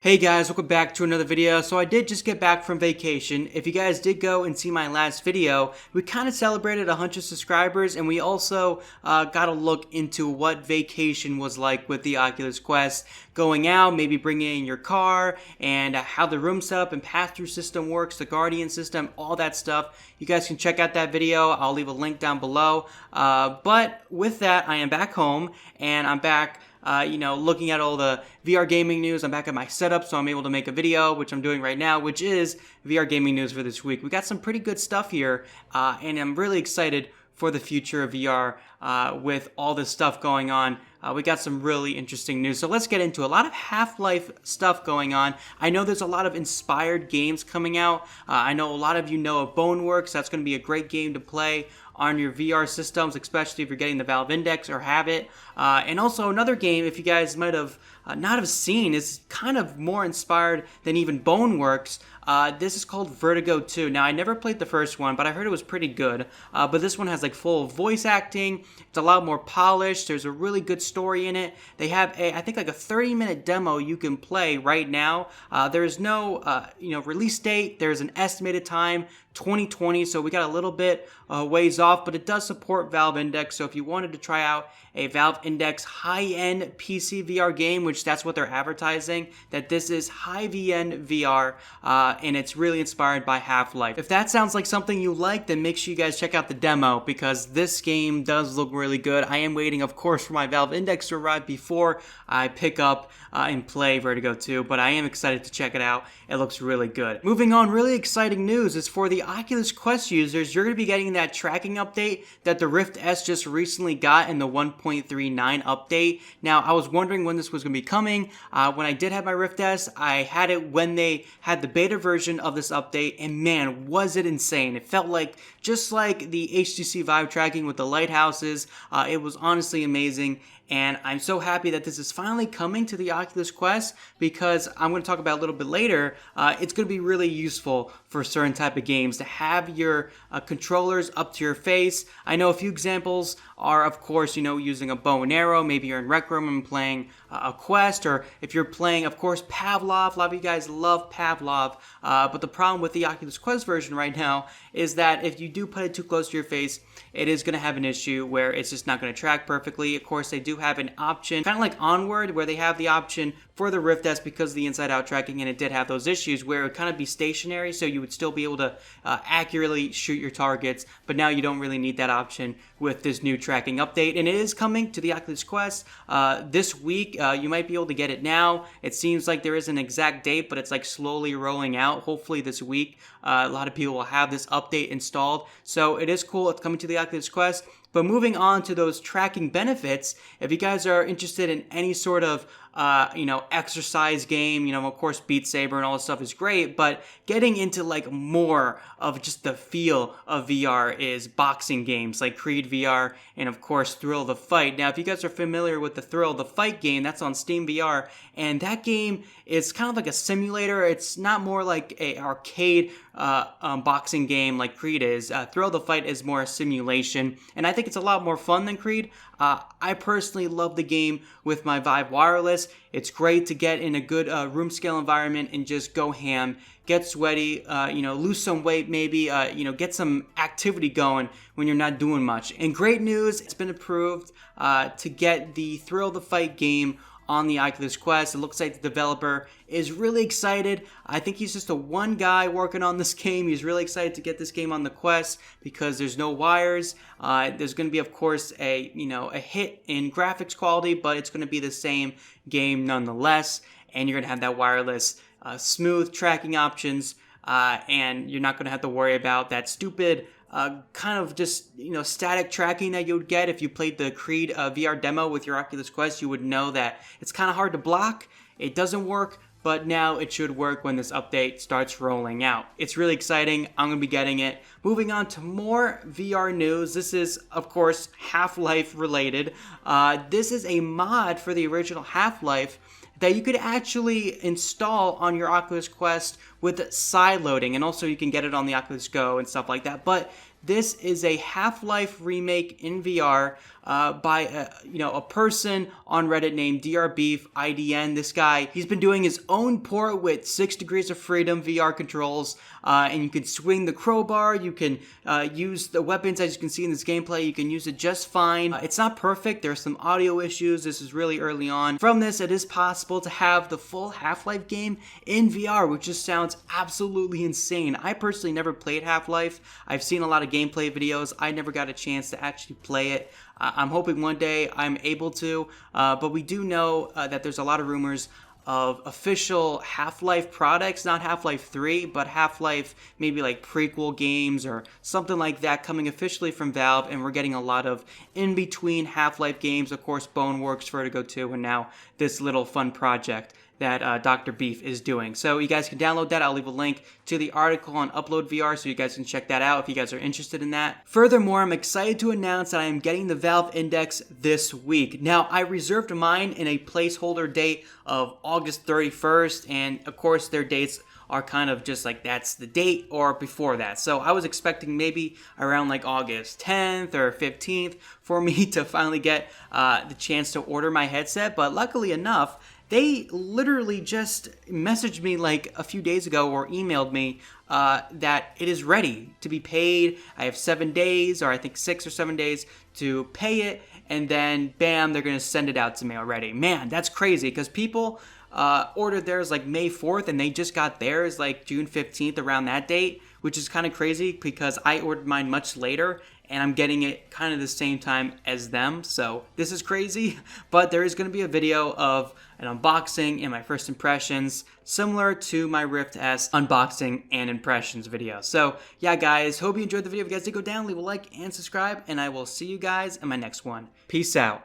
Hey guys, welcome back to another video. So I did just get back from vacation. If you guys did go and see my last video, we kind of celebrated 100 subscribers, and we also got a look into what vacation was like with the Oculus Quest. Going out, maybe bringing in your car, and how the room setup and pass-through system works, the Guardian system, all that stuff. You guys can check out that video. I'll leave a link down below. But with that, I am back home, and I'm back looking at all the VR gaming news. I'm back at my setup, so I'm able to make a video, which I'm doing right now, which is VR gaming news for this week. We got some pretty good stuff here, and I'm really excited for the future of VR with all this stuff going on. We got some really interesting news. So let's get into a lot of Half-Life stuff going on. I know there's a lot of inspired games coming out. I know a lot of you know of Boneworks. That's going to be a great game to play on your VR systems, especially if you're getting the Valve Index or have it. And also another game, if you guys might have not have seen, is kind of more inspired than even Boneworks. This is called Vertigo 2. Now, I never played the first one, but I heard it was pretty good. But this one has like full voice acting. It's a lot more polished. There's a really good story in it. They have I think like a 30-minute demo you can play right now. There is no release date. There's an estimated time, 2020. So we got a little bit ways off, but it does support Valve Index. So if you wanted to try out a Valve Index high-end PC VR game, which that's what they're advertising, that this is high-VN VR, and it's really inspired by Half-Life. If that sounds like something you like, then make sure you guys check out the demo, because this game does look really good. I am waiting, of course, for my Valve Index to arrive before I pick up and play Vertigo 2, but I am excited to check it out. It looks really good. Moving on, really exciting news is for the Oculus Quest users. You're going to be getting that tracking update that the Rift S just recently got in the 1.39 update. Now, I was wondering when this was going to be coming. When I did have my Rift S, I had it when they had the beta version of this update, and man, was it insane. It felt like just like the HTC Vive tracking with the lighthouses. It was honestly amazing. And I'm so happy that this is finally coming to the Oculus Quest, because I'm going to talk about a little bit later. It's going to be really useful for certain type of games to have your controllers up to your face. I know a few examples are, of course, using a bow and arrow. Maybe you're in Rec Room and playing a quest, or if you're playing, of course, Pavlov. A lot of you guys love Pavlov, but the problem with the Oculus Quest version right now is that if you do put it too close to your face, it is going to have an issue where it's just not going to track perfectly. Of course, they do have an option, kind of like Onward, where they have the option for the Rift S because of the inside-out tracking, and it did have those issues where it would kind of be stationary, so you would still be able to accurately shoot your targets, but now you don't really need that option with this new tracking update, and it is coming to the Oculus Quest this week. You might be able to get it now. It seems like there is an exact date, but it's like slowly rolling out. Hopefully this week, a lot of people will have this update installed, so it is cool. It's coming to the Oculus Quest. But moving on to those tracking benefits, if you guys are interested in any sort of exercise game, of course, Beat Saber and all this stuff is great, but getting into like more of just the feel of VR is boxing games like Creed VR and, of course, Thrill of the Fight. Now, if you guys are familiar with the Thrill of the Fight game, that's on Steam VR, and that game is kind of like a simulator. It's not more like a arcade boxing game like Creed is. Thrill of the Fight is more a simulation, and I think it's a lot more fun than Creed. I personally love the game with my Vive Wireless. It's great to get in a good room scale environment and just go ham, get sweaty, lose some weight maybe, get some activity going when you're not doing much. And great news, it's been approved to get the Thrill of the Fight game on the Oculus Quest. It looks like the developer is really excited. I think he's just one guy working on this game. He's really excited to get this game on the Quest because there's no wires. There's going to be, of course, a hit in graphics quality, but it's going to be the same game nonetheless. And you're going to have that wireless, smooth tracking options, and you're not going to have to worry about that stupid kind of just, static tracking that you would get if you played the Creed VR demo with your Oculus Quest. You would know that it's kind of hard to block. It doesn't work, but now it should work when this update starts rolling out. It's really exciting. I'm going to be getting it. Moving on to more VR news. This is, of course, Half-Life related. This is a mod for the original Half-Life that you could actually install on your Oculus Quest with sideloading, and also you can get it on the Oculus Go and stuff like that. But this is a Half-Life remake in VR. by a person on Reddit named drbeefidn. This guy, he's been doing his own port with 6 Degrees of Freedom VR controls, and you can swing the crowbar, you can use the weapons as you can see in this gameplay, you can use it just fine. It's not perfect, there's some audio issues, this is really early on. From this, it is possible to have the full Half-Life game in VR, which just sounds absolutely insane. I personally never played Half-Life. I've seen a lot of gameplay videos. I never got a chance to actually play it. I'm hoping one day I'm able to, but we do know that there's a lot of rumors of official Half-Life products, not Half-Life 3, but Half-Life maybe like prequel games or something like that coming officially from Valve, and we're getting a lot of in-between Half-Life games, of course Boneworks, Vertigo 2, and now this little fun project that Dr. Beef is doing. So you guys can download that. I'll leave a link to the article on Upload VR so you guys can check that out if you guys are interested in that. Furthermore, I'm excited to announce that I am getting the Valve Index this week. Now, I reserved mine in a placeholder date of August 31st, and of course their dates are kind of just like that's the date or before that. So I was expecting maybe around like August 10th or 15th for me to finally get the chance to order my headset, but luckily enough, they literally just messaged me like a few days ago or emailed me that it is ready to be paid. I have 7 days, or I think 6 or 7 days to pay it, and then bam, they're going to send it out to me already. Man, that's crazy because people ordered theirs like May 4th and they just got theirs like June 15th around that date, which is kind of crazy because I ordered mine much later and I'm getting it kind of the same time as them. So this is crazy, but there is going to be a video of an unboxing and my first impressions, similar to my Rift S unboxing and impressions video. So yeah, guys, hope you enjoyed the video. If you guys did, go down, leave a like and subscribe, and I will see you guys in my next one. Peace out.